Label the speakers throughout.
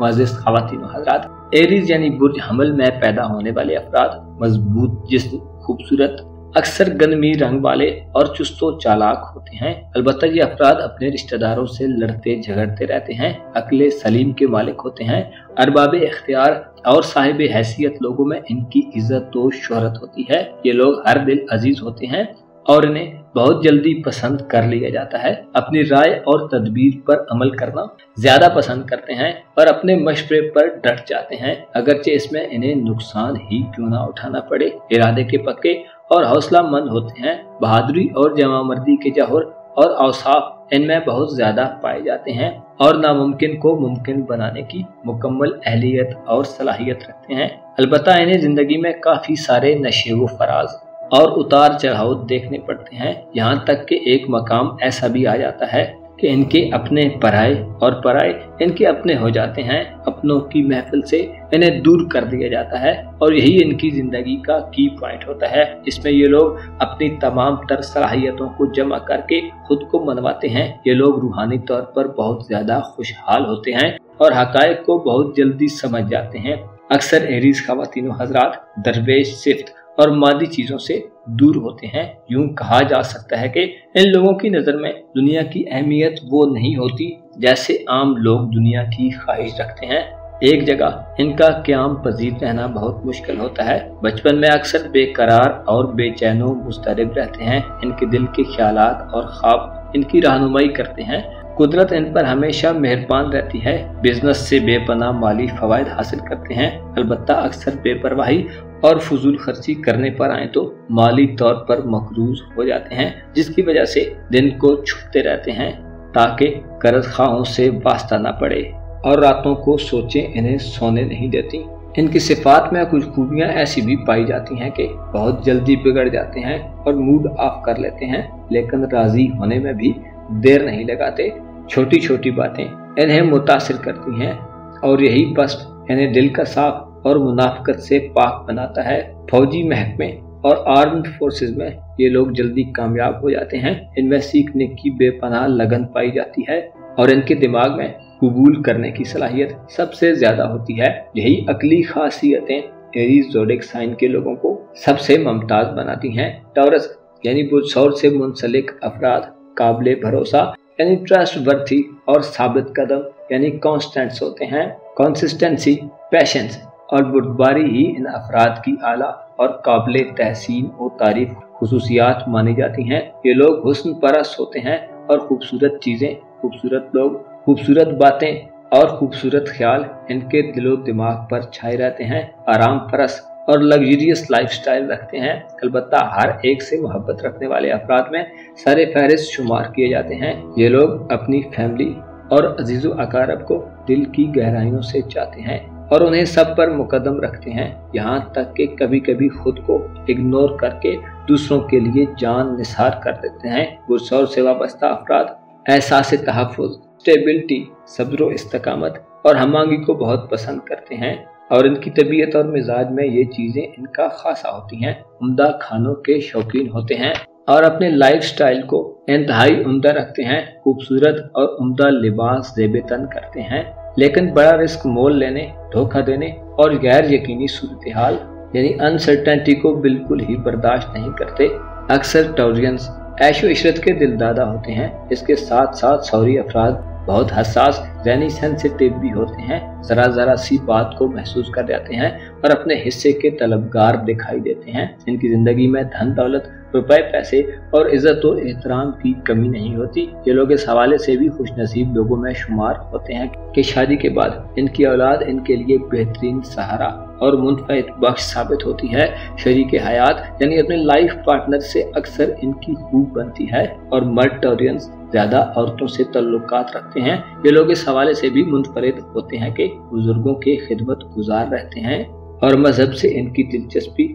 Speaker 1: मुअज़्ज़िज़ ख़वातीन व हज़रात, एरीज यानी बुर्ज हमल में पैदा होने वाले अफराद मजबूत जिस्म, खूबसूरत, अक्सर गनमी रंग वाले और चुस्तो चालाक होते हैं। अलबत्ता ये अफराद अपने रिश्तेदारों से लड़ते झगड़ते रहते हैं, अक्ले सलीम के मालिक होते हैं। अरबाब इख्तियार और साहिब हैसियत लोगों में इनकी इज्जत व शोहरत होती है। ये लोग हर दिल अजीज होते हैं और इन्हें बहुत जल्दी पसंद कर लिया जाता है। अपनी राय और तदबीर पर अमल करना ज्यादा पसंद करते हैं और अपने मशवरे पर डट जाते हैं, अगरचे इसमें इन्हें नुकसान ही क्यों ना उठाना पड़े। इरादे के पक्के और हौसला मंद होते हैं। बहादुरी और जवामर्दी के जौहर और औसाफ इनमें बहुत ज्यादा पाए जाते हैं और नामुमकिन को मुमकिन बनाने की मुकम्मल अहलियत और सलाहियत रखते हैं। अलबत्ता इन्हें जिंदगी में काफी सारे नशे व फराज और उतार चढ़ाव देखने पड़ते हैं। यहाँ तक कि एक मकाम ऐसा भी आ जाता है कि इनके अपने पराए और पराए इनके अपने हो जाते हैं। अपनों की महफिल से इन्हें दूर कर दिया जाता है और यही इनकी जिंदगी का की पॉइंट होता है, जिसमें ये लोग अपनी तमाम तर सलाहियतों को जमा करके खुद को मनवाते हैं। ये लोग रूहानी तौर पर बहुत ज्यादा खुशहाल होते हैं और हकायक को बहुत जल्दी समझ जाते हैं। अक्सर एरीज ख़वातीन व हज़रात दरवेश, सिफ्त और मादी चीजों से दूर होते हैं। यूं कहा जा सकता है कि इन लोगों की नजर में दुनिया की अहमियत वो नहीं होती जैसे आम लोग दुनिया की ख्वाहिश रखते हैं। एक जगह इनका क़याम पजीर रहना बहुत मुश्किल होता है। बचपन में अक्सर बेकरार और बेचैनो मुस्तरिब रहते हैं। इनके दिल के ख्यालात और ख्वाब इनकी रहनुमाई करते हैं। कुदरत इन पर हमेशा मेहरबान रहती है। बिजनेस से बेपनाह माली फवायद हासिल करते हैं। अलबत्ता अक्सर बेपरवाही और फजूल खर्ची करने पर आए तो माली तौर पर मकरूज हो जाते हैं, जिसकी वजह से दिन को छुपते रहते हैं ताकि कर्ज खाओं से वास्ता न पड़े और रातों को सोचें इन्हें सोने नहीं देती। इनकी सिफात में कुछ खूबियां ऐसी भी पाई जाती हैं कि बहुत जल्दी बिगड़ जाते हैं और मूड ऑफ कर लेते हैं, लेकिन राजी होने में भी देर नहीं लगाते। छोटी छोटी बातें इन्हें मुतासिर करती हैं और यही बस इन्हें दिल का साफ और मुनाफिकत से पाक बनाता है। फौजी महकमे और आर्म्ड फोर्सेस में ये लोग जल्दी कामयाब हो जाते हैं। इनमें सीखने की बेपनाह लगन पाई जाती है और इनके दिमाग में कबूल करने की सलाहियत सबसे ज्यादा होती है। यही अकली खासियतें एरीज ज़ोडिएक साइन के लोगों को सबसे मुमताज बनाती हैं। टॉरस यानी बुर्ज से मुंसलिक अफराद काबिले भरोसा यानी ट्रस्ट वर्थी और साबित कदम यानी कॉन्स्टेंट्स होते हैं। कंसिस्टेंसी, पैशंस और बुर्दबारी ही इन अफराद की आला और काबिले तहसीन और तारीफ खुसूसियात मानी जाती हैं। ये लोग हुस्न परस होते हैं और खूबसूरत चीजें, खूबसूरत लोग, खूबसूरत बातें और खूबसूरत ख्याल इनके दिलो दिमाग पर छाए रहते हैं। आराम परस और लग्जरियस लाइफस्टाइल रखते हैं। अलबत्ता हर एक से मोहब्बत रखने वाले अफराद में सरे फहरिस्त शुमार किए जाते हैं। ये लोग अपनी फैमिली और अजीजो अकारब को दिल की गहराइयों से चाहते हैं और उन्हें सब पर मुकदम रखते हैं, यहाँ तक कि कभी कभी खुद को इग्नोर करके दूसरों के लिए जान निसार कर देते हैं। बुर्ज से वाबस्ता अफराद एहसास तहफ़्फ़ुज़, स्टेबिलिटी, सब्र व इस्तकामत और हमांगी को बहुत पसंद करते हैं और इनकी तबीयत और मिजाज में ये चीजें इनका खासा होती हैं। उम्दा खानों के शौकीन होते हैं और अपने लाइफ स्टाइल को इंतहाई उम्दा रखते हैं। खूबसूरत और उम्दा लिबास ज़ेबे तन करते हैं, लेकिन बड़ा रिस्क मोल लेने, धोखा देने और गैर यकीनी सूरत हाल यानी अनसर्टेनिटी को बिल्कुल ही बर्दाश्त नहीं करते। अक्सर टॉरियंस ऐशो इशरत के दिलदादा होते हैं। इसके साथ साथ सौरी अफराद बहुत हसास यानी सेंसिटिव भी होते हैं। जरा जरा सी बात को महसूस कर जाते हैं और अपने हिस्से के तलबगार दिखाई देते हैं। इनकी जिंदगी में धन दौलत, रुपए पैसे और इज्जत और एहतराम की कमी नहीं होती। ये लोग इस हवाले से भी खुशनसीब लोगों में शुमार होते हैं कि शादी के बाद इनकी औलाद इनके लिए बेहतरीन सहारा और मुनफ़अत बख्श साबित होती है। शरीक हयात यानी अपने लाइफ पार्टनर से अक्सर इनकी खूब बनती है और मर्द टॉरियंस ज्यादा औरतों से ताल्लुकात रखते हैं। ये लोग इस हवाले से भी मुनफरिद होते हैं कि बुजुर्गों के खिदमत गुजार रहते हैं और मजहब से इनकी दिलचस्पी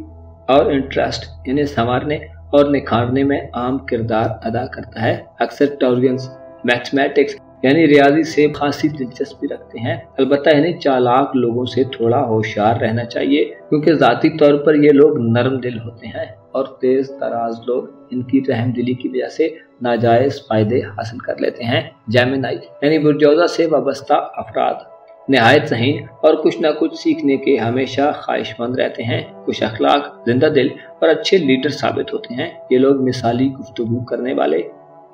Speaker 1: और इंटरेस्ट इन्हें संवारने और निखारने में आम किरदार अदा करता है। अक्सर टॉरियंस मैथमेटिक्स यानी रियाजी से खासी दिलचस्पी रखते हैं। अलबत्ता इन्हें चालाक लोगों से थोड़ा होशियार रहना चाहिए, क्योंकि जाती तौर पर ये लोग नरम दिल होते हैं और तेज तराज लोग इनकी रहमदिली की वजह से नाजायज फायदे हासिल कर लेते हैं। जेमिनाई यानी बुर्जौजा से वाबस्ता अफराद नहायत ज़हीन और कुछ ना कुछ सीखने के हमेशा ख्वाहिशमंद रहते हैं। कुछ अखलाक, जिंदा दिल और अच्छे लीडर साबित होते हैं। ये लोग मिसाली गुफ्तगू करने वाले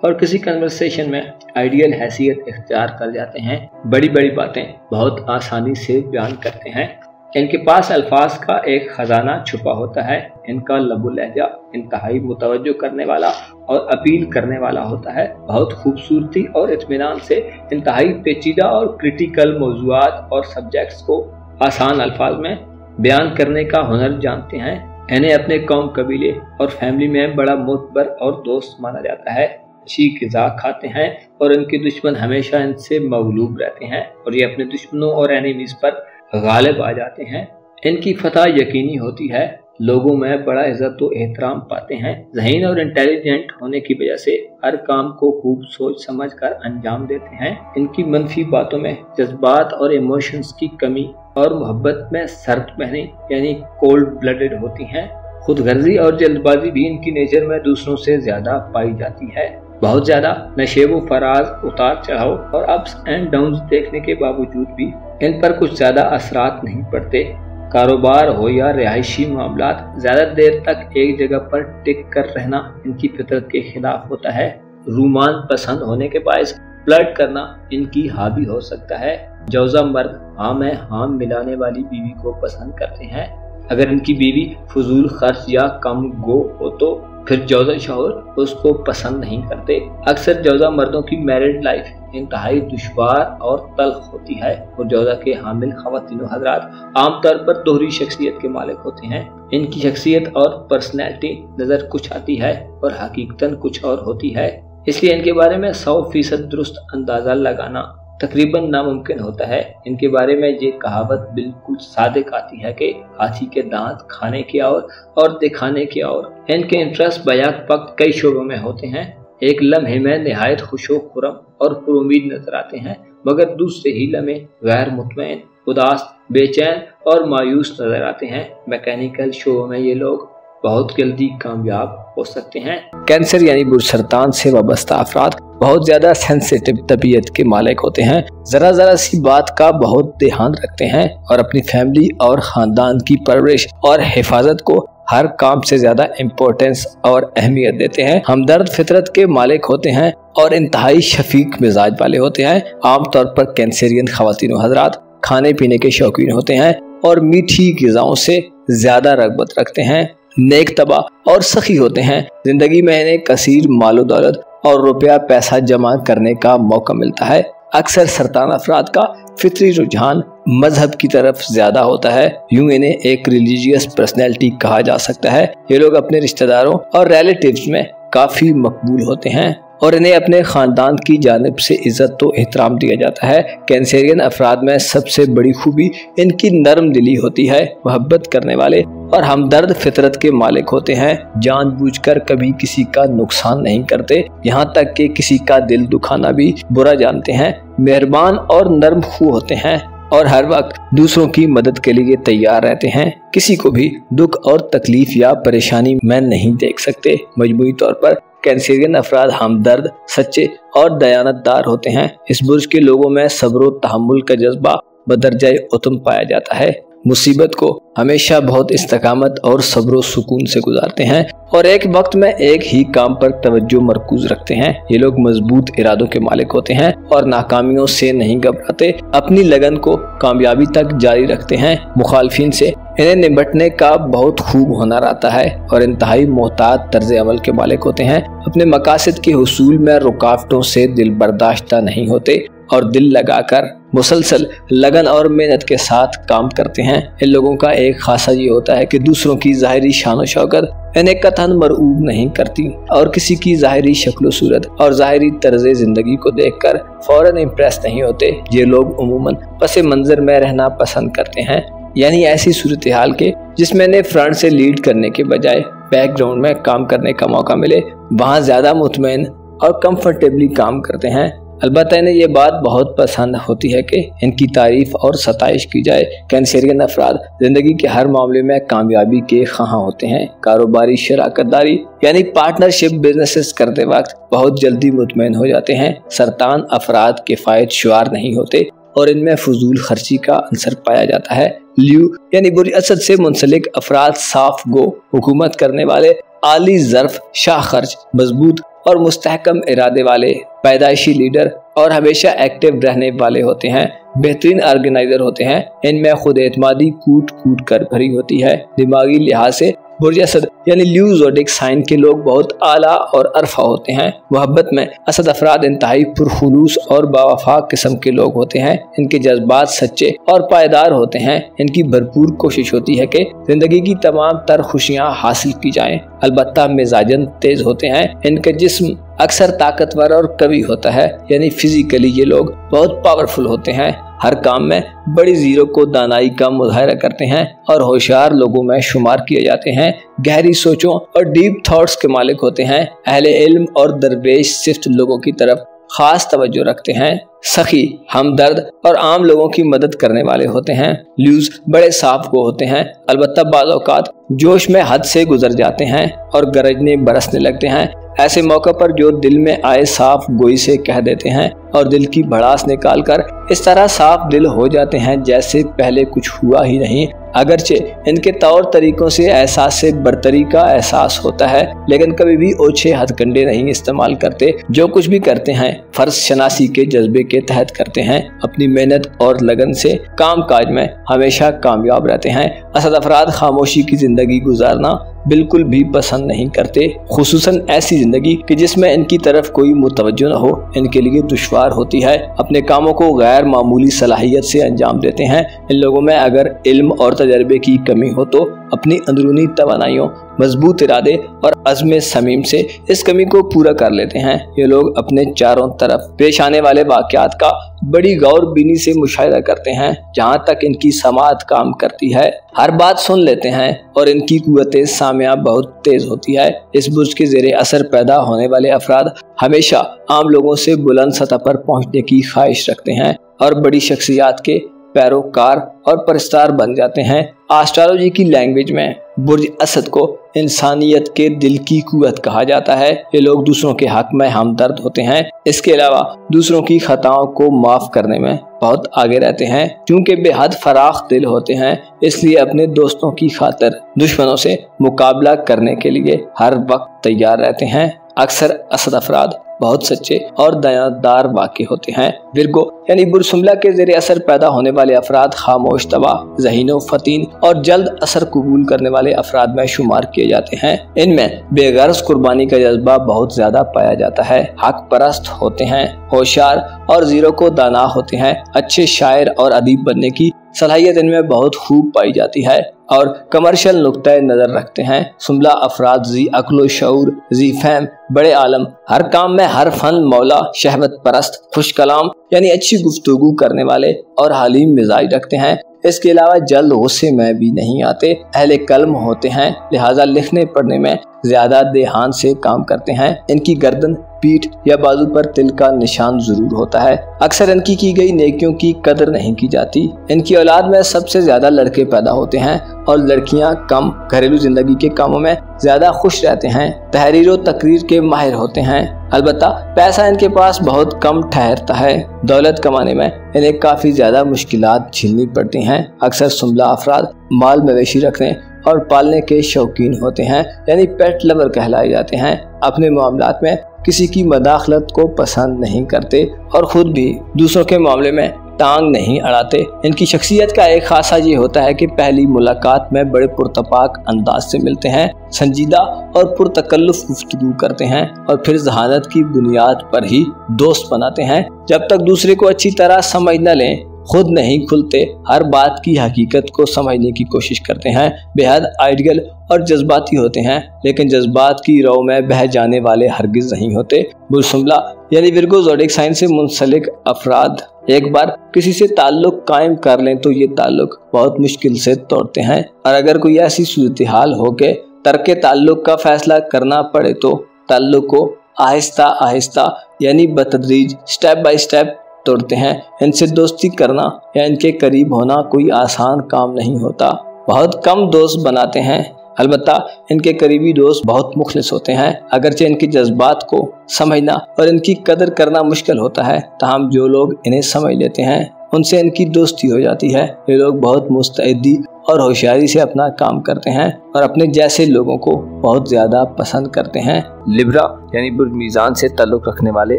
Speaker 1: और किसी कन्वर्सेशन में आइडियल हैसियत इख्तियार कर जाते हैं। बड़ी बड़ी बातें बहुत आसानी से बयान करते हैं। इनके पास अल्फाज का एक खजाना छुपा होता है। इनका लबो लहजा इंतहाई मुतवज्जो करने वाला और अपील करने वाला होता है। बहुत खूबसूरती और इत्मीनान से इंतहाई पेचीदा और क्रिटिकल मौज़ूआत और सब्जेक्ट्स को आसान अल्फाज में बयान करने का हुनर जानते हैं। इन्हें अपने कौम, कबीले और फैमिली में बड़ा मोतबर और दोस्त माना जाता है। अच्छी ग़िज़ा खाते हैं और इनके दुश्मन हमेशा इनसे मगलूब रहते हैं और ये अपने दुश्मनों और एनिमीज पर गालिब आ जाते हैं। इनकी फतह यकीनी होती है। लोगों में बड़ा इज्जत व एहतराम पाते हैं। ज़हीन और इंटेलिजेंट होने की वजह से हर काम को खूब सोच समझ कर अंजाम देते हैं। इनकी मनफी बातों में जज्बात और इमोशंस की कमी और मोहब्बत में सर्द पहनी यानी कोल्ड ब्लडेड होती हैं। खुदगर्जी और जल्दबाजी भी इनकी नेचर में दूसरों से ज्यादा पाई जाती है। बहुत ज्यादा नशेबो फराज, उतार चढ़ाव और अप्स एंड डाउन्स देखने के बावजूद भी इन पर कुछ ज्यादा असरात नहीं पड़ते। कारोबार हो या रिहायशी मामलात, ज्यादा देर तक एक जगह पर टिक कर रहना इनकी फितरत के खिलाफ होता है। रूमान पसंद होने के बायस फ्लर्ट करना इनकी हॉबी हो सकता है। जौजा मर्द हाँ में हाँ मिलाने वाली बीवी को पसंद करते हैं। अगर इनकी बीवी फजूल खर्च या कम गो हो तो फिर जौजा शौहर उसको पसंद नहीं करते। अक्सर जौजा मर्दों की मैरिड लाइफ इंतहाई दुश्वार और तल्ख होती है और जौजा के हामिल ख़वातीन हज़रात आमतौर पर दोहरी शख्सियत के मालिक होते हैं। इनकी शख्सियत और पर्सनैलिटी नज़र कुछ आती है और हकीकतन कुछ और होती है, इसलिए इनके बारे में 100% दुरुस्त अंदाज़ा लगाना तकरीबन नामुमकिन होता है। इनके बारे में ये कहावत बिल्कुल सादिक आती है कि हाथी के दांत खाने के और दिखाने के और। इनके इंटरेस्ट बयाक वक्त कई शोबों में होते हैं। एक लम्हे में निहायत खुशो खुरम और पुरुमीद नजर आते हैं, मगर दूसरे ही लम्हे गैर मुतमईन, उदास, बेचैन और मायूस नजर आते हैं। मैकेनिकल शोबों में ये लोग बहुत जल्दी कामयाब हो सकते हैं। कैंसर यानी बुरसरतान से वाबस्ता अफराद बहुत ज्यादा सेंसिटिव तबीयत के मालिक होते हैं। जरा सी बात का बहुत ध्यान रखते हैं और अपनी फैमिली और खानदान की परवरिश और हिफाजत को हर काम से ज्यादा इम्पोर्टेंस और अहमियत देते हैं। हमदर्द फितरत के मालिक होते हैं और इंतहाई शफीक मिजाज वाले होते हैं। आमतौर पर कैंसरियन ख़वातीन हज़रात खाने पीने के शौकीन होते हैं और मीठी ग़िज़ाओं से ज्यादा रग़बत रखते हैं। नेक तबा और सखी होते हैं। जिंदगी में इन्हें कसीर मालो दौलत और रुपया पैसा जमा करने का मौका मिलता है। अक्सर सरतान अफराद का फितरी रुझान मजहब की तरफ ज्यादा होता है। यूं इन्हें एक रिलीजियस पर्सनैलिटी कहा जा सकता है। ये लोग अपने रिश्तेदारों और रिलेटिव्स में काफी मकबूल होते हैं और इन्हें अपने खानदान की जानिब से इज्जत तो एहतराम दिया जाता है। कैंसरियन अफराद में सबसे बड़ी खूबी इनकी नरम दिली होती है। मोहब्बत करने वाले और हमदर्द फितरत के मालिक होते हैं। जानबूझकर कभी किसी का नुकसान नहीं करते, यहाँ तक कि किसी का दिल दुखाना भी बुरा जानते हैं। मेहरबान और नरम खू होते हैं और हर वक्त दूसरों की मदद के लिए तैयार रहते हैं। किसी को भी दुख और तकलीफ या परेशानी में नहीं देख सकते। मजमूई तौर पर कैंसरियन अफराद हमदर्द, सच्चे और दयानतदार होते हैं। इस बुर्ज के लोगों में सब्र और तहम्मुल का जज्बा बदरजाए उतम पाया जाता है। मुसीबत को हमेशा बहुत इस्तकामत और सब्र और सुकून से गुजारते हैं और एक वक्त में एक ही काम पर तवज्जो मरकूज रखते हैं। ये लोग मजबूत इरादों के मालिक होते हैं और नाकामियों से नहीं घबराते। अपनी लगन को कामयाबी तक जारी रखते हैं। मुखालफिन से इन्हें निपटने का बहुत खूब हुनर आता है और इंतहाई मोहतात तर्ज अमल के मालिक होते हैं। अपने मकासद के हुसूल में रुकावटों से दिल बर्दाश्त नहीं होते और दिल लगाकर मुसलसल लगन और मेहनत के साथ काम करते हैं। इन लोगों का एक खासा ये होता है कि दूसरों की ज़ाहिरी शान शौकत इन्हें कतन मरऊब नहीं करती और किसी की ज़ाहिरी शक्ल सूरत और ज़ाहिरी तर्ज जिंदगी को देखकर फौरन इम्प्रेस नहीं होते। ये लोग उमूमन पसे मंजर में रहना पसंद करते हैं, यानी ऐसी सूरत हाल के जिसमें इन्हें फ्रंट से लीड करने के बजाय बैकग्राउंड में काम करने का मौका मिले, वहाँ ज़्यादा मुतमईन और कंफर्टेबली काम करते हैं। अलबत्ता इन्हें ये बात बहुत पसंद होती है कि इनकी तारीफ और सताइश की जाए। कैंसरियन अफराद जिंदगी के हर मामले में कामयाबी के ख़्वाहां होते हैं। कारोबारी शराकतदारी यानी पार्टनरशिप बिजनेसेस करते वक्त बहुत जल्दी मुतमईन हो जाते हैं। सरतान अफराद किफ़ायत शुआर नहीं होते और इनमें फजूल खर्ची का अंसर पाया जाता है। लियू यानी बुर्ज असद से मुंसलिक अफराद साफ गो, हुकूमत करने वाले, आली ज़र्फ, शाह खर्च, मजबूत और मुस्तहकम इरादे वाले, पैदाइशी लीडर और हमेशा एक्टिव रहने वाले होते हैं, बेहतरीन ऑर्गेनाइजर होते हैं। इनमें खुद एतमादी कूट कूट कर भरी होती है। दिमागी लिहाज से बुर्ज असद यानी लियू ज़ोडिक साइन के लोग बहुत आला और अरफा होते हैं। मोहब्बत में असद अफराद इंतहाई पुरखुलूस और बावफा किस्म के लोग होते हैं। इनके जज्बात सच्चे और पायदार होते हैं। इनकी भरपूर कोशिश होती है कि जिंदगी की तमाम तर खुशियाँ हासिल की जाएं। अलबत्ता मिजाजन तेज होते हैं। इनका जिस्म अक्सर ताकतवर और कवी होता है, यानी फिजिकली ये लोग बहुत पावरफुल होते हैं। हर काम में बड़ी जीरो को दानाई का मुजाहरा करते हैं और होशियार लोगों में शुमार किए जाते हैं। गहरी सोचों और डीप थॉट्स के मालिक होते हैं। अहले इल्म और दरवेश सिफ्त लोगों की तरफ खास तवज्जो रखते हैं। सखी, हमदर्द और आम लोगों की मदद करने वाले होते हैं। ल्यूज बड़े साफ गो होते हैं, अलबत्ता बाज़ औक़ात जोश में हद से गुजर जाते हैं और गरजने बरसने लगते हैं। ऐसे मौके पर जो दिल में आए साफ गोई से कह देते हैं और दिल की भड़ास निकाल कर इस तरह साफ दिल हो जाते हैं जैसे पहले कुछ हुआ ही नहीं। अगरचे इनके तौर तरीकों से एहसास से बरतरी का एहसास होता है, लेकिन कभी भी ओछे हथकंडे नहीं इस्तेमाल करते। जो कुछ भी करते हैं फर्ज शनासी के जज्बे के तहत करते हैं। अपनी मेहनत और लगन से काम काज में हमेशा कामयाब रहते हैं। असद अफराद खामोशी की जिंदगी गुजारना बिल्कुल भी पसंद नहीं करते, खुसूसन ऐसी जिंदगी कि जिसमें इनकी तरफ कोई मुतवज्जो न हो। इनके लिए दुश्वार होती है। अपने कामों को गैर मामूली सलाहियत से अंजाम देते हैं। इन लोगों में अगर इल्म और तजर्बे की कमी हो तो अपनी अंदरूनी तवानाइयों, मजबूत इरादे और अज़्म समीम से इस कमी को पूरा कर लेते हैं। ये लोग अपने चारों तरफ पेश आने वाले वाक़यात का बड़ी गौर बीनी से मुशाहिदा करते हैं। जहाँ तक इनकी समाअत काम करती है, हर बात सुन लेते हैं और इनकी कुव्वते सामिया बहुत तेज होती है। इस बुर्ज के ज़ेरे असर पैदा होने वाले अफराद हमेशा आम लोगों से बुलंद सतह पर पहुँचने की ख्वाहिश रखते हैं और बड़ी शख्सियात के पैरोकार और परस्तार बन जाते हैं। एस्ट्रोलॉजी की लैंग्वेज में बुर्ज असद को इंसानियत के दिल की कुव्वत कहा जाता है। ये लोग दूसरों के हक में हमदर्द होते हैं। इसके अलावा दूसरों की खताओं को माफ करने में बहुत आगे रहते हैं। क्योंकि बेहद फराख दिल होते हैं, इसलिए अपने दोस्तों की खातिर दुश्मनों से मुकाबला करने के लिए हर वक्त तैयार रहते हैं। अक्सर असद अफराद बहुत सच्चे और दयादार वाक़ई होते हैं। विर्गो यानी बुर्ज शुमला के ज़ेरे असर पैदा होने वाले अफराद खामोश तबा, ज़हीनो फतीन और जल्द असर कबूल करने वाले अफराद में शुमार किए जाते हैं। इनमें बेगर्ज कुर्बानी का जज्बा बहुत ज्यादा पाया जाता है। हक परस्त होते हैं, होशियार और जीरो को दाना होते हैं। अच्छे शायर और अदीब बनने की सलाहियत इनमें बहुत खूब पाई जाती है और कमर्शियल नुक्ता नज़र रखते हैं। शुमला अफराद जी अक्लो शऊर, जी फहम, बड़े आलम, हर काम में हर फन मौला, शहवत परस्त, खुश कलाम यानी अच्छी गुफ्तगू करने वाले और हलीम मिजाज रखते हैं। इसके अलावा जल्द गुस्से में भी नहीं आते। अहले कलम होते हैं, लिहाजा लिखने पढ़ने में ज्यादा देहान से काम करते हैं। इनकी गर्दन, पीठ या बाजू पर तिल का निशान जरूर होता है। अक्सर इनकी की गई नेकियों की कदर नहीं की जाती। इनकी औलाद में सबसे ज्यादा लड़के पैदा होते हैं और लड़कियां कम। घरेलू जिंदगी के कामों में ज्यादा खुश रहते हैं। तहरीर और तकरीर के माहिर होते हैं। अलबत्ता पैसा इनके पास बहुत कम ठहरता है। दौलत कमाने में इन्हें काफी ज्यादा मुश्किलात झेलनी पड़ती हैं। अक्सर शुमला अफराद माल मवेशी रखने और पालने के शौकीन होते हैं, यानी पेट लवर कहलाए जाते हैं। अपने मामलात में किसी की मदाखलत को पसंद नहीं करते और खुद भी दूसरों के मामले में टांग नहीं अड़ाते। इनकी शख्सियत का एक खासा ये होता है कि पहली मुलाकात में बड़े पुरतपाक अंदाज से मिलते हैं, संजीदा और पुरतकल्लुफ गुफ्तगू करते हैं और फिर जहानत की बुनियाद पर ही दोस्त बनाते हैं। जब तक दूसरे को अच्छी तरह समझ न लें खुद नहीं खुलते। हर बात की हकीकत को समझने की कोशिश करते हैं। बेहद आइडियल और जज्बाती होते हैं, लेकिन जज्बात की रौ में बह जाने वाले हरगिज नहीं होते। बुर्ज शुमला यानी विर्गो ज़ोडिक साइन से मुंसलिक अफराद एक बार किसी से ताल्लुक कायम कर लें तो ये ताल्लुक बहुत मुश्किल से तोड़ते हैं, और अगर कोई ऐसी सूरत हाल हो के तर्के ताल्लुक का फैसला करना पड़े तो ताल्लुक को आहिस्ता आहिस्ता यानी बतदरीज, स्टेप बाय स्टेप तोड़ते हैं। इनसे दोस्ती करना या इनके करीब होना कोई आसान काम नहीं होता। बहुत कम दोस्त बनाते हैं। अलबत्ता इनके करीबी दोस्त बहुत मुखलिस होते हैं। अगरचे इनके जज्बात को समझना और इनकी कदर करना मुश्किल होता है, ताहम जो लोग इन्हें समझ लेते हैं
Speaker 2: उनसे इनकी दोस्ती हो जाती है। ये लोग बहुत मुस्तैदी और होशियारी से अपना काम करते हैं और अपने जैसे लोगों को बहुत ज्यादा पसंद करते हैं।
Speaker 1: लिब्रा यानी बुर्ज मीज़ान से ताल्लुक़ रखने वाले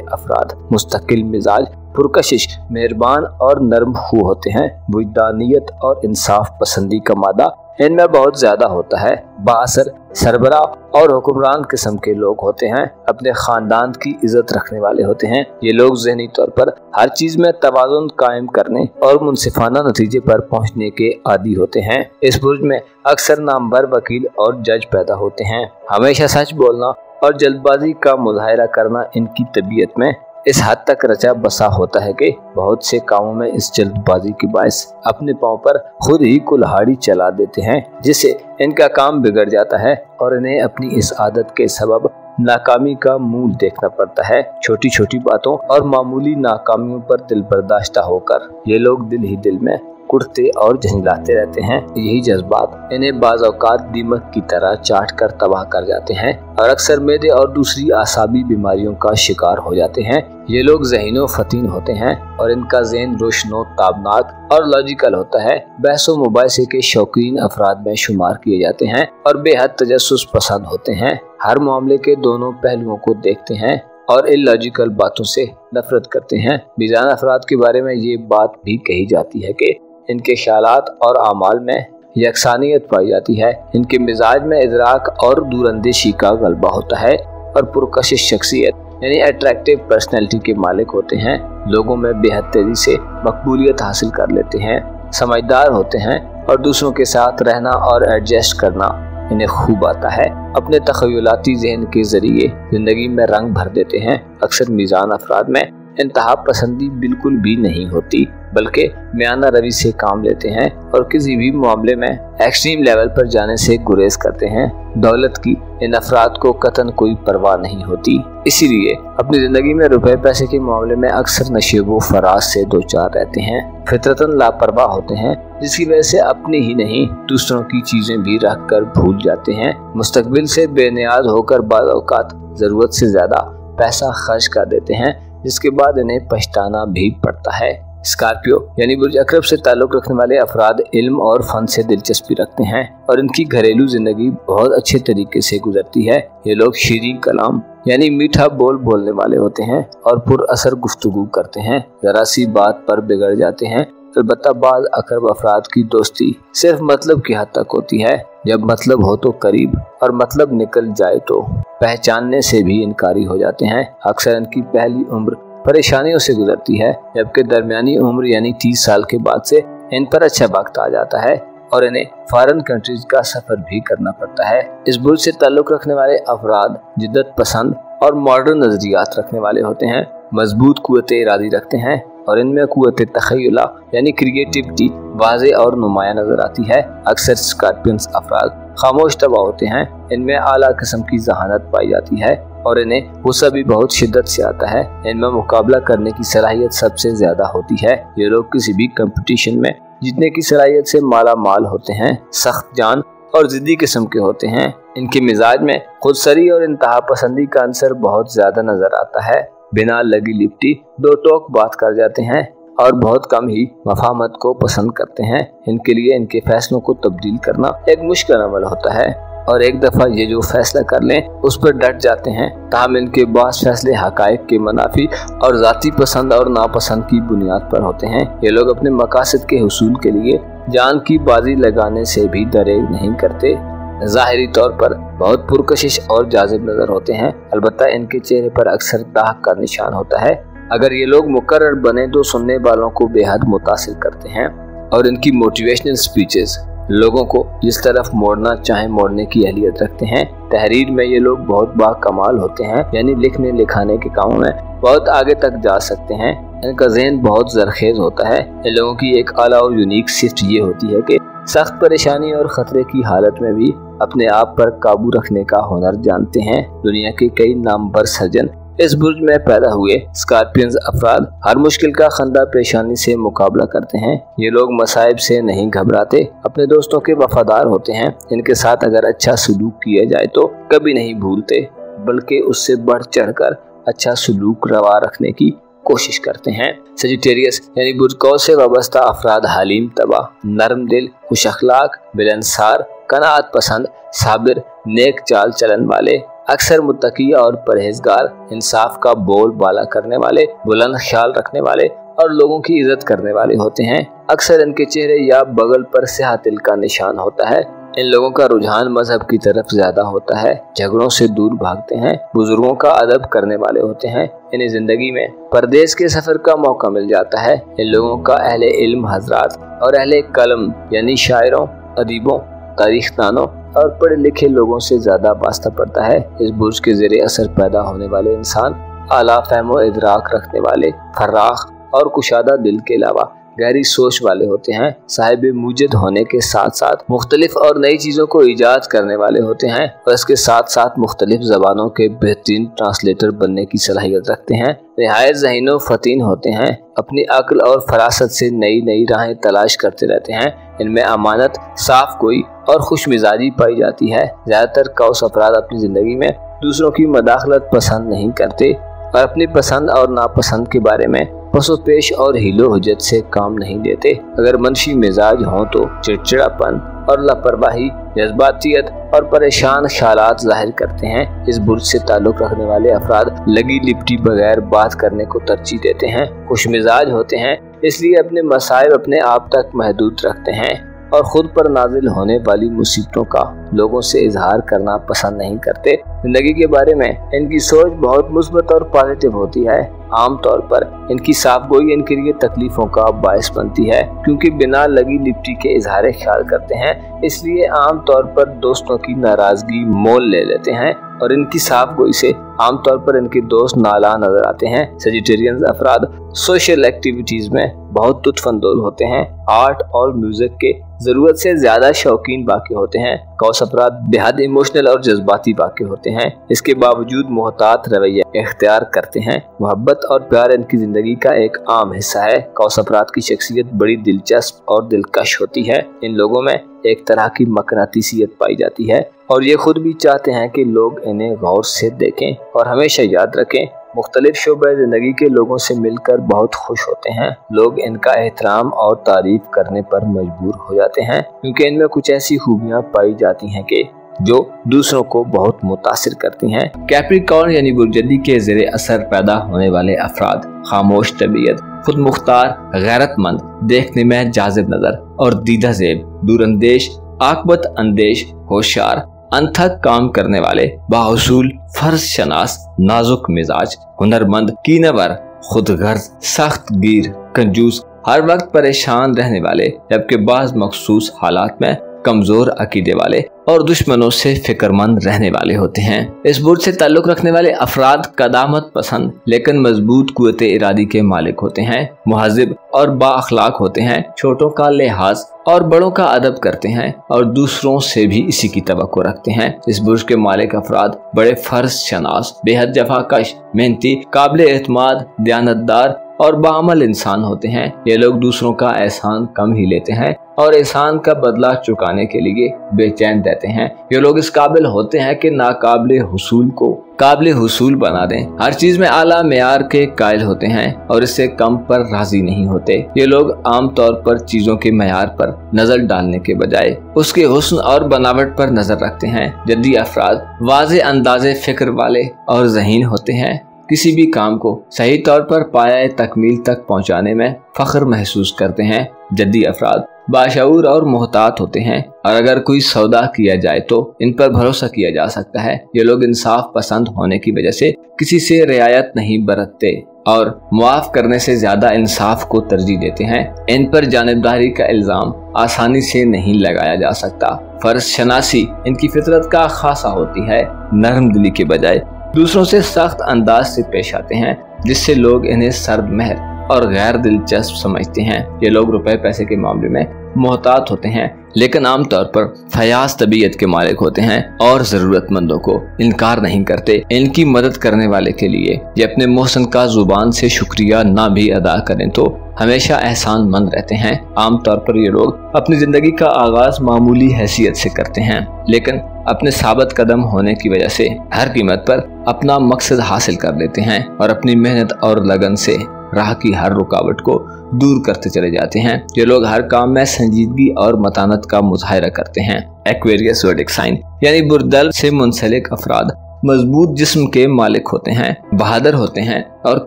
Speaker 1: अफराद मुस्तकिल मिजाज, पुरकशिश, मेहरबान और नरम खू होते हैं। वजदानियत और इंसाफ पसंदी का मादा इनमें बहुत ज्यादा होता है। बाअसर, सरबराह और हुक्मरान किस्म के लोग होते हैं। अपने खानदान की इज्जत रखने वाले होते हैं। ये लोग ज़हनी तौर पर हर चीज में तवाज़ुन कायम करने और मुनसिफाना नतीजे पर पहुंचने के आदी होते हैं। इस बुर्ज में अक्सर नामवर वकील और जज पैदा होते हैं। हमेशा सच बोलना और जल्दबाजी का मुजाहरा करना इनकी तबीयत में इस हद तक रचा बसा होता है कि बहुत से कामों में इस जल्दबाजी के बायस अपने पांव पर खुद ही कुल्हाड़ी चला देते हैं, जिससे इनका काम बिगड़ जाता है और इन्हें अपनी इस आदत के सबब नाकामी का मुंह देखना पड़ता है। छोटी छोटी बातों और मामूली नाकामियों पर दिल बर्दाश्ता होकर ये लोग दिल ही दिल में कुटते और झंझलाते रहते हैं। यही जज्बात इन्हें बाज़ औक़ात दीमक की तरह चाट कर तबाह कर जाते हैं और अक्सर मैदे और दूसरी आसाबी बीमारियों का शिकार हो जाते हैं। ये लोग ज़हीनो फतीन होते हैं और इनका ज़हन रोशनो, ताबनाक और लॉजिकल होता है। बहसो मुबाहिसे के शौकीन अफराद में शुमार किए जाते हैं और बेहद तजस्सुस पसंद होते हैं। हर मामले के दोनों पहलुओं को देखते हैं और इलॉजिकल बातों से नफरत करते हैं। मीज़ान अफराद के बारे में ये बात भी कही जाती है कि इनके ख्यालात और आमाल में यकसानियत पाई जाती है। इनके मिजाज में इदराक और दूरअंदेशी का गलबा होता है और पुरकशिश शख्सियत यानी अट्रैक्टिव पर्सनैलिटी के मालिक होते हैं। लोगों में बेहद तेजी से मकबूलियत हासिल कर लेते हैं, समझदार होते हैं और दूसरों के साथ रहना और एडजस्ट करना इन्हें खूब आता है। अपने तखयलाती जहन के जरिए जिंदगी में रंग भर देते हैं। अक्सर मीज़ान अफराद में इंतहा पसंदी बिल्कुल भी नहीं होती, बल्कि मियाना रवि से काम लेते हैं और किसी भी मामले में एक्सट्रीम लेवल पर जाने से गुरेज करते हैं। दौलत की इन अफराद को कतन कोई परवाह नहीं होती, इसीलिए अपनी जिंदगी में रुपए पैसे के मामले में अक्सर नशेबो फराज से दो चार रहते हैं। फितरतन लापरवाह होते हैं, जिसकी वजह से अपनी ही नहीं दूसरों की चीजें भी रख कर भूल जाते हैं। मुस्तकबिल से बेनियाज होकर बाज़ औक़ात जरूरत से ज्यादा पैसा खर्च कर देते हैं, जिसके बाद इन्हें पछताना भी पड़ता है। स्कॉर्पियो यानी बुर्ज अकरब से ताल्लुक़ रखने वाले अफराद इल्म और फन से दिलचस्पी रखते हैं और इनकी घरेलू जिंदगी बहुत अच्छे तरीके से गुजरती है। ये लोग शीरीं कलाम यानी मीठा बोल बोलने वाले होते हैं और पुरअसर गुफ्तगू करते हैं। जरा सी बात पर बिगड़ जाते हैं। अलबत्ता बाज़ अकरब अफराद की दोस्ती सिर्फ मतलब की हद तक होती है। जब मतलब हो तो करीब और मतलब निकल जाए तो पहचानने से भी इनकारी हो जाते हैं। अक्सर इनकी पहली उम्र परेशानियों से गुजरती है, जबकि दरमियानी उम्र यानी 30 साल के बाद से इन पर अच्छा वक्त आ जाता है और इन्हें फॉरेन कंट्रीज का सफर भी करना पड़ता है। इस बुर्ज से ताल्लुक़ रखने वाले अफराद जिद्दत पसंद और मॉडर्न नजरियात रखने वाले होते हैं। मजबूत कुव्वत इरादी रखते हैं और इनमें कुव्वत तखय्युला यानी क्रिएटिविटी वाज़े और नुमाया नजर आती है। अक्सर स्कॉर्पियंस अफराद खामोश तबा होते हैं। इनमें आला किस्म की जहानत पाई जाती है और इन्हें गुस्सा भी बहुत शिद्दत से आता है। इनमें मुकाबला करने की सलाहियत सबसे ज्यादा होती है। ये लोग किसी भी कंपटीशन में जीतने की सलाहियत से माला माल होते हैं। सख्त जान और जिद्दी किस्म के होते हैं। इनके मिजाज में खुदसरी और इंतहा पसंदी का अंसर बहुत ज्यादा नजर आता है। बिना लगी लिपटी दो टोक बात कर जाते हैं और बहुत कम ही मफाहमत को पसंद करते हैं। इनके लिए इनके फैसलों को तब्दील करना एक मुश्किल अमल होता है और एक दफा ये जो फैसला कर लें उस पर डट जाते हैं। ताहम इनके बास फैसले हकायक के मुनाफी और जाती पसंद और नापसंद की बुनियाद पर होते हैं। ये लोग अपने मकासद के हुसूल के लिए जान की बाजी लगाने से भी दरेग नहीं करते। ज़ाहिरी तौर पर बहुत पुरकशिश और जाजिब नजर होते हैं, अलबत्ता इनके चेहरे पर अक्सर दाग का निशान होता है। अगर ये लोग मुकर्रर बने तो सुनने वालों को बेहद मुतासिर करते हैं और इनकी मोटिवेशनल स्पीचेस लोगों को जिस तरफ मोड़ना चाहे मोड़ने की अहलियत रखते हैं। तहरीर में ये लोग बहुत बाकमाल होते हैं, यानी लिखने लिखाने के कामों में बहुत आगे तक जा सकते हैं। इनका ज़हन बहुत जरखेज होता है। इन लोगों की एक आला और यूनिक सिफ्त ये होती है कि सख्त परेशानी और खतरे की हालत में भी अपने आप पर काबू रखने का हुनर जानते हैं। दुनिया के कई नामवर सर्जन इस बुर्ज में पैदा हुए। स्कॉर्पियंस अफराद हर मुश्किल का खंदा पेशानी से मुकाबला करते हैं। ये लोग मसाइब से नहीं घबराते, अपने दोस्तों के वफादार होते हैं। इनके साथ अगर अच्छा सलूक किया जाए तो कभी नहीं भूलते, बल्कि उससे बढ़ चढ़ कर अच्छा सलूक रवा रखने की कोशिश करते हैं।
Speaker 2: सजिटेरियस यानी बुर्ज कौ से वाबस्ता अफराद हलीम तबा, नरम दिल, खुश अखलाक, बिलनसार, कनाअत पसंद, साबिर, नेक चाल चलन वाले, अक्सर मुत्तकी और परहेजगार, इंसाफ का बोल बाला करने वाले, बुलंद ख्याल रखने वाले और लोगों की इज्जत करने वाले होते हैं। अक्सर इनके चेहरे या बगल पर स्याह तिल का निशान होता है। इन लोगों का रुझान मजहब की तरफ ज्यादा होता है, झगड़ों से दूर भागते हैं, बुजुर्गों का अदब करने वाले होते हैं। इन्हें जिंदगी में परदेश के सफर का मौका मिल जाता है। इन लोगों का अहले इल्म हजरात और अहले कलम यानी शायरों, अदीबों, तारीखदानों और पढ़े लिखे लोगों से ज्यादा वास्ता पड़ता है। इस बुर्ज के ज़ेरे असर पैदा होने वाले इंसान आला फहमो इदराक रखने वाले, फर्राख और कुशादा दिल के अलावा गहरी सोच वाले होते हैं। साहिब मुजद होने के साथ साथ मुख्तलिफ और नई चीज़ों को ईजाद करने वाले होते हैं और इसके साथ साथ मुख्तलिफ ज़बानों के बेहतरीन ट्रांसलेटर बनने की सलाहियत रखते हैं। नहायत ज़हीन फतीन होते हैं, अपनी अक्ल और फरासत से नई नई राहें तलाश करते रहते हैं। इनमें अमानत, साफ गोई और खुश मिजाजी पाई जाती है। ज़्यादातर कौस अफराद अपनी ज़िंदगी में दूसरों की मदाखलत पसंद नहीं करते और अपनी पसंद और नापसंद के बारे में पसो पेश और हिलो हुज्जत से काम नहीं लेते। अगर मनफी मिजाज हों तो चिड़चिड़ापन और लापरवाही, जज्बातियत और परेशान ख्यालात जाहिर करते हैं। इस बुर्ज से ताल्लुक़ रखने वाले अफराद लगी लिपटी बगैर बात करने को तरजीह देते हैं। खुश मिजाज होते हैं, इसलिए अपने मसाइब अपने आप तक महदूद रखते हैं और खुद पर नाजिल होने वाली मुसीबतों का लोगों से इजहार करना पसंद नहीं करते। जिंदगी के बारे में इनकी सोच बहुत मुस्बत और पॉजिटिव होती है। आम तौर पर इनकी साफगोई इनके लिए तकलीफों का बायस बनती है, क्योंकि बिना लगी लिपटी के इजहार ख्याल करते हैं, इसलिए आम तौर पर दोस्तों की नाराजगी मोल ले लेते हैं और इनकी साफगोई से आमतौर पर इनके दोस्त नाला नजर आते हैं। सजिटेरियन अफराद सोशल एक्टिविटीज में बहुत लुत्फानंदोज होते हैं। आर्ट और म्यूजिक के जरूरत से ज्यादा शौकीन वाक़े होते हैं। कौस अफराद बेहद इमोशनल और जज्बाती वाक़े होते हैं। इसके बावजूद मोहतात रवैया इख्तियार करते हैं। मोहब्बत और प्यार इनकी जिंदगी का एक आम हिस्सा है। कौस अफराद की शख्सियत बड़ी दिलचस्प और दिलकश होती है। इन लोगों में एक तरह की मकनातीसियत पाई जाती है और ये खुद भी चाहते हैं कि लोग इन्हें गौर से देखें और हमेशा याद रखें। मुख्तलिफ शोबे ज़िंदगी के लोगों से मिलकर बहुत खुश होते हैं। लोग इनका एहतराम और तारीफ करने पर मजबूर हो जाते हैं, क्योंकि इनमें कुछ ऐसी खूबियाँ पाई जाती हैं कि जो दूसरों को बहुत मुतासिर करती हैं। कैप्रिकॉर्न यानी बुर्जदी के ज़ेरे असर पैदा होने वाले अफराद खामोश तबीयत, खुद मुख्तार, गैरतमंद, देखने में जाजिब नजर और दीदा ज़ेब, दूरअंदेश, आकबत अंदेश, होशियार, अनथक काम करने वाले, बाहुसूल, फर्ज शनास, नाजुक मिजाज, हुनरमंद, कीनावर, खुदगर्ज, सख्त गिर, कंजूस, हर वक्त परेशान रहने वाले, जबकि बाज़ मखसूस हालात में कमजोर अकीदे वाले और दुश्मनों से फिक्रमंद रहने वाले होते हैं। इस बुर्ज से ताल्लुक रखने वाले अफराद कदामत पसंद लेकिन मजबूत कुव्वते इरादी के मालिक होते हैं। मुहज़्ज़िब और बाअखलाक होते हैं। छोटों का लिहाज और बड़ों का अदब करते हैं और दूसरों से भी इसी की तवक्को रखते हैं। इस बुर्ज के मालिक अफराद बड़े फर्ज शनास, बेहद जफाकश, मेहनती, काबिल एतमाद, दयानतदार और बाअमल इंसान होते हैं। ये लोग दूसरों का एहसान कम ही लेते हैं और एहसान का बदला चुकाने के लिए बेचैन रहते हैं। ये लोग इस काबिल होते हैं कि नाकाबिल हुसूल को काबिल हुसूल बना दें। हर चीज में आला मेयार के कायल होते हैं और इससे कम पर राजी नहीं होते। ये लोग आमतौर पर चीजों के मेयार पर नजर डालने के बजाय उसके हुस्न और बनावट पर नजर रखते हैं। जद्दी अफराद वाज़े अंदाज़े फिक्र वाले और ज़हीन होते हैं। किसी भी काम को सही तौर पर पाया तकमील तक पहुंचाने में फख्र महसूस करते हैं। जद्दी अफराद बाशऊर और मोहतात होते हैं और अगर कोई सौदा किया जाए तो इन पर भरोसा किया जा सकता है। ये लोग इंसाफ पसंद होने की वजह से किसी से रियायत नहीं बरतते और मुआफ करने से ज्यादा इंसाफ को तरजीह देते हैं। इन पर जानिबदारी का इल्जाम आसानी से नहीं लगाया जा सकता। फर्ज शनासी इनकी फितरत का खासा होती है। नरम दिली के बजाय दूसरों से सख्त अंदाज से पेश आते हैं, जिससे लोग इन्हें सर्द महर और गैर दिलचस्प समझते हैं। ये लोग रुपए पैसे के मामले में मोहतात होते हैं, लेकिन आमतौर पर फयाज तबीयत के मालिक होते हैं और जरूरतमंदों को इनकार नहीं करते। इनकी मदद करने वाले के लिए ये अपने मोहसन का जुबान से शुक्रिया ना भी अदा करें तो हमेशा एहसान मंद रहते हैं। आमतौर पर ये लोग अपनी जिंदगी का आगाज मामूली हैसियत से करते हैं, लेकिन अपने साबित कदम होने की वजह से हर कीमत पर अपना मकसद हासिल कर लेते हैं और अपनी मेहनत और लगन से राह की हर रुकावट को दूर करते चले जाते हैं। ये लोग हर काम में संजीदगी और मतानत का मुजाहिरा करते हैं। एक्वेरियस ज़ोडिएक साइन यानी बुर्दल से मुंसलिक अफराद मजबूत जिस्म के मालिक होते हैं, बहादुर होते हैं और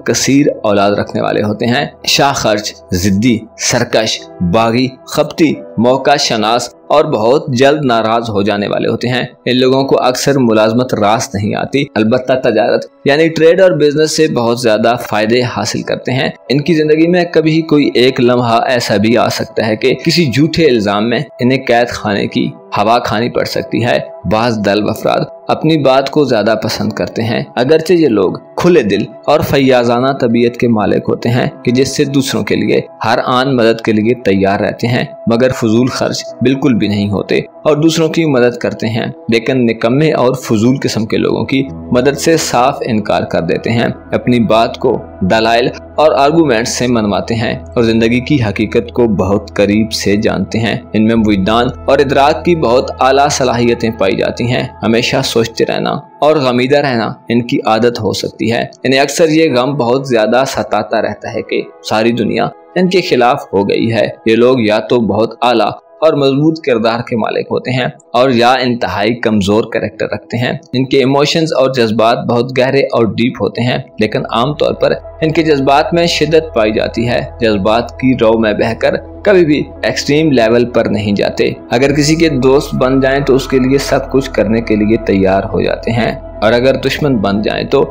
Speaker 2: कसीर औलाद रखने वाले होते हैं। शाखर्च, जिद्दी, सरकश, बागी, खपती, मौका शनास और बहुत जल्द नाराज हो जाने वाले होते हैं। इन लोगों को अक्सर मुलाजमत रास नहीं आती, अलबत्ता तजारत यानी ट्रेड और बिजनेस से बहुत ज्यादा फायदे हासिल करते हैं। इनकी जिंदगी में कभी कोई एक लम्हा ऐसा भी आ सकता है कि किसी झूठे इल्जाम में इन्हें कैद खाने की हवा खानी पड़ सकती है। बाज़ दल्ब अफराद अपनी बात को ज्यादा पसंद करते हैं, अगरचे ये लोग खुले दिल और फैयाजाना तबीयत के मालिक होते हैं कि जिससे दूसरों के लिए हर आन मदद के लिए तैयार रहते हैं, मगर फजूल खर्च बिल्कुल भी नहीं होते और दूसरों की मदद करते हैं, लेकिन निकम्मे और फजूल किस्म के लोगों की मदद से साफ इनकार कर देते हैं। अपनी बात को दलाइल और आर्गूमेंट से मनवाते हैं और जिंदगी की हकीकत को बहुत करीब से जानते हैं। इनमें विज्ञान और इदराक की बहुत आला सलाहियतें पाई जाती हैं। हमेशा सोचते रहना और गमीदा रहना इनकी आदत हो सकती है। इन्हें अक्सर ये गम बहुत ज्यादा सताता रहता है कि सारी दुनिया इनके खिलाफ हो गई है। ये लोग या तो बहुत आला और मजबूत किरदार के मालिक होते हैं और या इंतहाई कमजोर कैरेक्टर रखते हैं। इनके इमोशंस और जज्बात बहुत गहरे और डीप होते हैं, लेकिन आमतौर पर इनके जज्बात में शिद्दत पाई जाती है। जज्बात की रौ में बहकर कभी भी एक्सट्रीम लेवल पर नहीं जाते। अगर किसी के दोस्त बन जाएं तो उसके लिए सब कुछ करने के लिए तैयार हो जाते हैं, और अगर दुश्मन बन जाएं तो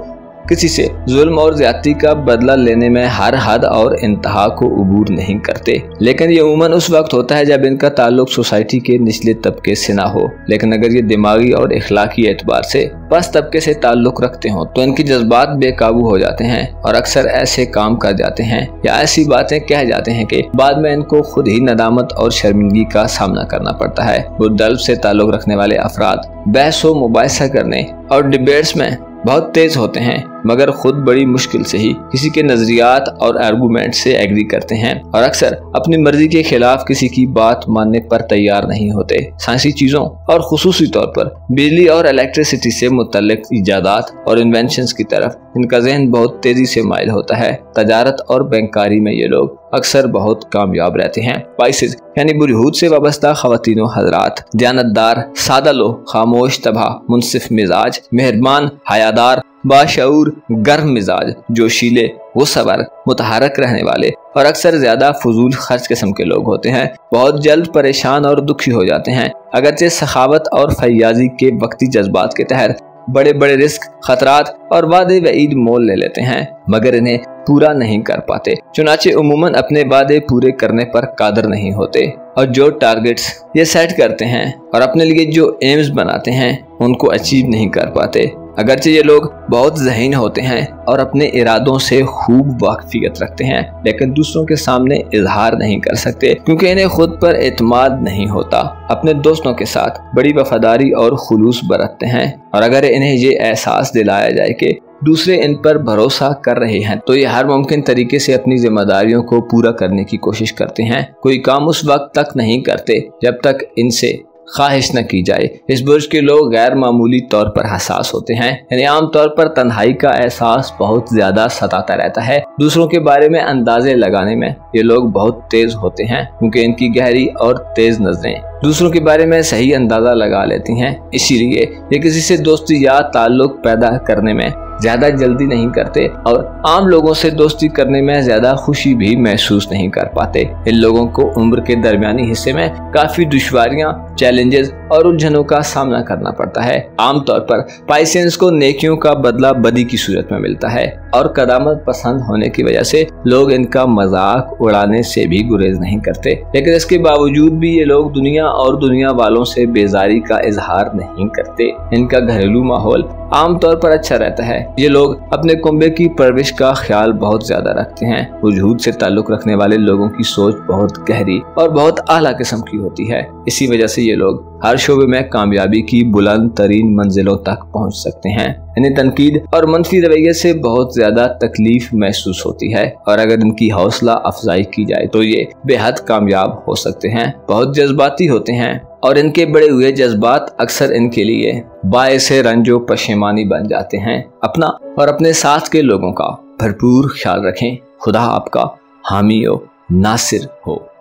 Speaker 2: किसी से जुल्म और ज्यादती का बदला लेने में हर हद और इंतहा को अबूर नहीं करते। लेकिन ये उमूमन उस वक्त होता है जब इनका ताल्लुक सोसाइटी के निचले तबके से ना हो। लेकिन अगर ये दिमागी और इखलाकी एतबार से पस तबके से ताल्लुक रखते हो तो इनके जज्बात बेकाबू हो जाते हैं और अक्सर ऐसे काम कर जाते हैं या ऐसी बातें कह जाते हैं कि बाद में इनको खुद ही नदामत और शर्मिंदगी का सामना करना पड़ता है। बुर्दल से ताल्लुक रखने वाले अफराद बहस व मुबाहिसा करने और डिबेट्स में बहुत तेज होते हैं, मगर खुद बड़ी मुश्किल से ही किसी के नजरियात और आर्गूमेंट से एग्री करते हैं और अक्सर अपनी मर्जी के खिलाफ किसी की बात मानने पर तैयार नहीं होते। साइंसी चीजों और खुसूसी तौर पर बिजली और इलेक्ट्रिसिटी से मुतल्लिक इजादात और इन्वेंशंस की तरफ इनका जहन बहुत तेजी से माइल होता है। तजारत और बैंकारी में ये लोग अक्सर बहुत कामयाब रहते हैं। वाइसेस यानी बुलहूद से वाबस्ता खवातीनो हजरात दयानतदार, सादा लोग, खामोश तबाह, मुनसिफ मिजाज, मेहरबान, हयादार, बाशऊर, गर्म मिजाज, जोशीले, गुस्सावर, मुतहरक रहने वाले और अक्सर ज्यादा फजूल खर्च किस्म के लोग होते हैं। बहुत जल्द परेशान और दुखी हो जाते हैं, अगरचे सखावत और फैयाजी के वक्ती जज्बात के तहत बड़े बड़े रिस्क, खतरात और वादे वईद मोल ले लेते हैं, मगर इन्हें पूरा नहीं कर पाते। चुनाचे उमूमन अपने वादे पूरे करने पर कादर नहीं होते और जो टारगेट्स ये सेट करते हैं और अपने लिए जो एम्स बनाते हैं उनको अचीव नहीं कर पाते। अगरचे ये लोग बहुत ज़हीन होते हैं और अपने इरादों से खूब वाकफियत रखते हैं, लेकिन दूसरों के सामने इजहार नहीं कर सकते क्योंकि इन्हें खुद पर एतमाद नहीं होता। अपने दोस्तों के साथ बड़ी वफादारी और खुलूस बरतते हैं और अगर इन्हें ये एहसास दिलाया जाए कि दूसरे इन पर भरोसा कर रहे हैं तो ये हर मुमकिन तरीके से अपनी जिम्मेदारियों को पूरा करने की कोशिश करते हैं। कोई काम उस वक्त तक नहीं करते जब तक इनसे ख्वाहिश न की जाए। इस बुर्ज के लोग गैर मामूली तौर पर हसास होते हैं, यानी आम तौर पर तन्हाई का एहसास बहुत ज्यादा सताता रहता है। दूसरों के बारे में अंदाजे लगाने में ये लोग बहुत तेज होते हैं क्योंकि इनकी गहरी और तेज नजरें दूसरों के बारे में सही अंदाजा लगा लेती हैं। इसीलिए ये किसी से दोस्ती या ताल्लुक पैदा करने में ज्यादा जल्दी नहीं करते और आम लोगों से दोस्ती करने में ज्यादा खुशी भी महसूस नहीं कर पाते। इन लोगों को उम्र के दरमियानी हिस्से में काफी दुश्वारियां, चैलेंजेस और उलझनों का सामना करना पड़ता है। आमतौर पर पाइसेंस को नेकियों का बदला बदी की सूरत में मिलता है और कदामत पसंद होने की वजह से लोग इनका मजाक उड़ाने से भी गुरेज नहीं करते। लेकिन इसके बावजूद भी ये लोग दुनिया और दुनिया वालों से बेजारी का इजहार नहीं करते। इनका घरेलू माहौल आमतौर पर अच्छा रहता है। ये लोग अपने कुंबे की परवरिश का ख्याल बहुत ज्यादा रखते हैं। वजूद से ताल्लुक रखने वाले लोगों की सोच बहुत गहरी और बहुत आला किस्म की होती है। इसी वजह से ये लोग हर शोबे में कामयाबी की बुलंद तरीन मंजिलों तक पहुंच सकते हैं। इन्हें तनकीद और मनफी रवैये से बहुत ज्यादा तकलीफ महसूस होती है और अगर इनकी हौसला अफजाई की जाए तो ये बेहद कामयाब हो सकते हैं। बहुत जज्बाती होते हैं और इनके बड़े हुए जज्बात अक्सर इनके लिए बायसे रंजो पशेमानी बन जाते हैं। अपना और अपने साथ के लोगों का भरपूर ख्याल रखें। خدا آپ کا حامی و ناصر ہو۔